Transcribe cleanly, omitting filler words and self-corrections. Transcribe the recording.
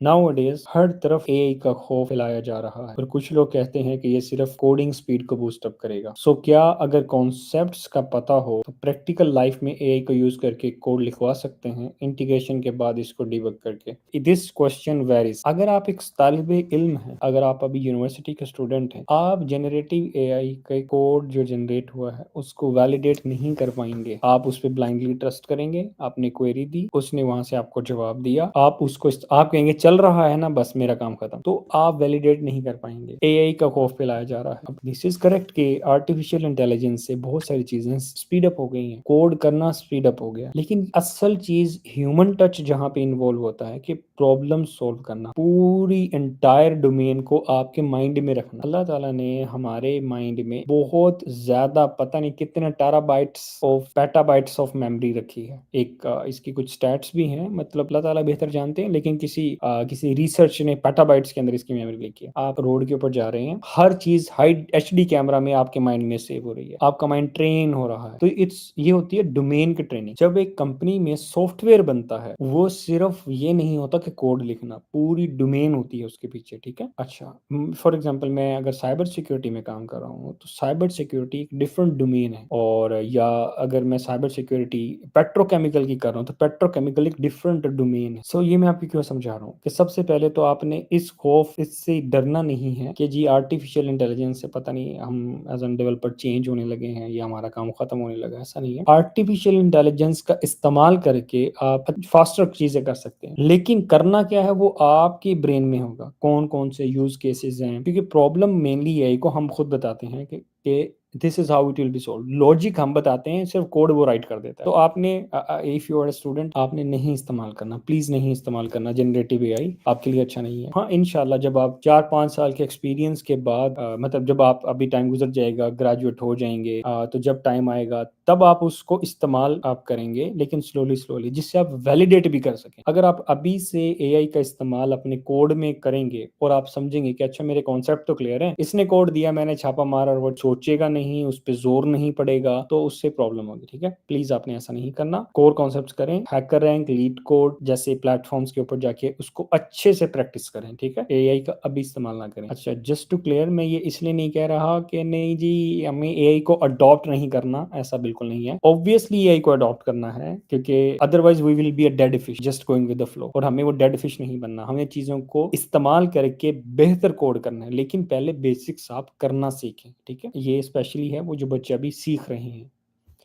Nowadays हर तरफ AI का खौफ फैलाया जा रहा है और कुछ लोग कहते हैं कि ये सिर्फ कोडिंग स्पीड को बूस्ट अप करेगा। सो क्या अगर कॉन्सेप्ट्स का पता हो तो प्रैक्टिकल लाइफ में एआई को यूज करके कोड लिखवा सकते हैं इंटीग्रेशन के बाद इसको डिबग करके? This question varies. अगर आप एक तालिब इल्म है, अगर आप अभी यूनिवर्सिटी के स्टूडेंट हैं, आप जनरेटिव एआई का कोड जो जनरेट हुआ है उसको वैलिडेट नहीं कर पाएंगे। आप उस पर ब्लाइंडली ट्रस्ट करेंगे। आपने क्वेरी दी, उसने वहां से आपको जवाब दिया, आप उसको आप कहेंगे चल रहा है ना, बस मेरा काम खत्म, तो आप वैलिडेट नहीं कर पाएंगे। एआई का खौफ फैलाया जा रहा है। अब दिस इज करेक्ट कि आर्टिफिशियल इंटेलिजेंस से बहुत सारी चीजें स्पीड अप हो गई हैं, कोड करना स्पीड अप हो गया, लेकिन असल चीज ह्यूमन टच जहां पे इन्वॉल्व होता है कि प्रॉब्लम सॉल्व करना, पूरी एंटायर डोमेन को आपके माइंड में रखना। अल्लाह ताला ने हमारे माइंड में बहुत ज्यादा, पता नहीं कितने terabytes of petabytes of memory रखी है। एक इसकी कुछ स्टैट्स भी हैं, मतलब अल्लाह ताला बेहतर जानते हैं, लेकिन किसी रिसर्च ने पेटाबाइट्स के अंदर इसकी मेमोरी लिखी है। आप रोड के ऊपर जा रहे हैं, हर चीज हाई एचडी कैमरा में आपके माइंड में सेव हो रही है, आपका माइंड ट्रेन हो रहा है। तो ये होती है डोमेन की ट्रेनिंग। जब एक कंपनी में सॉफ्टवेयर बनता है, वो सिर्फ ये नहीं होता कि कोड लिखना, पूरी डोमेन होती है उसके पीछे। ठीक है, अच्छा, फॉर एग्जांपल मैं अगर साइबर सिक्योरिटी में काम कर रहा हूँ तो साइबर सिक्योरिटी एक डिफरेंट डोमेन है, और या अगर मैं साइबर सिक्योरिटी पेट्रोकेमिकल की कर रहा हूँ तो पेट्रोकेमिकल एक डिफरेंट डोमेन है। सो ये मैं आपको क्यों समझा रहा हूँ कि सबसे पहले तो आपने इस खौफ, इससे डरना नहीं है कि जी आर्टिफिशियल इंटेलिजेंस से पता नहीं हम एज एन डेवलपर चेंज होने लगे हैं या हमारा काम खत्म होने लगा। ऐसा नहीं है। आर्टिफिशियल इंटेलिजेंस का इस्तेमाल करके आप फास्टर चीजें कर सकते हैं, लेकिन करना क्या है वो आपके ब्रेन में होगा, कौन कौन से यूज केसेस हैं, क्योंकि प्रॉब्लम मेनली यही को हम खुद बताते हैं कि this is how it will be solve. Logic हम बताते हैं, सिर्फ कोड वो राइट कर देता है। तो आपने, इफ यू आर स्टूडेंट, आपने नहीं इस्तेमाल करना, प्लीज नहीं इस्तेमाल करना जनरेटिव एआई, आपके लिए अच्छा नहीं है। हाँ, इंशाल्लाह जब आप 4-5 साल के एक्सपीरियंस के बाद, मतलब जब आप अभी टाइम गुजर जाएगा, ग्रेजुएट हो जाएंगे, तो जब टाइम आएगा तब आप उसको इस्तेमाल आप करेंगे, लेकिन स्लोली स्लोली, जिससे आप वैलिडेट भी कर सकें। अगर आप अभी से एआई का इस्तेमाल अपने कोड में करेंगे और आप समझेंगे कि अच्छा मेरे कॉन्सेप्ट तो क्लियर है, इसने कोड दिया, मैंने छापा मारा, और वो सोचेगा नहीं, उस पर जोर नहीं पड़ेगा, तो उससे प्रॉब्लम होगी। ठीक है, प्लीज आपने ऐसा नहीं करना। कोर कॉन्सेप्ट करें, हैकर रैंक, लीड कोड जैसे प्लेटफॉर्म्स के ऊपर जाके उसको अच्छे से प्रैक्टिस करें। ठीक है, एआई का अभी इस्तेमाल ना करें। अच्छा, जस्ट टू क्लियर, मैं ये इसलिए नहीं कह रहा कि नहीं जी हमें एआई को अडॉप्ट नहीं करना, ऐसा बिल्कुल नहीं है। ऑब्वियसली एआई को अडॉप्ट करना है, क्योंकि otherwise we will be a dead fish just going with the flow, और हमें वो डेड फिश नहीं बनना। हमें चीजों को इस्तेमाल करके बेहतर कोड करना है, लेकिन पहले बेसिक्स आप करना सीखें। ठीक है, ये स्पेशली है वो जो बच्चे अभी सीख रहे हैं।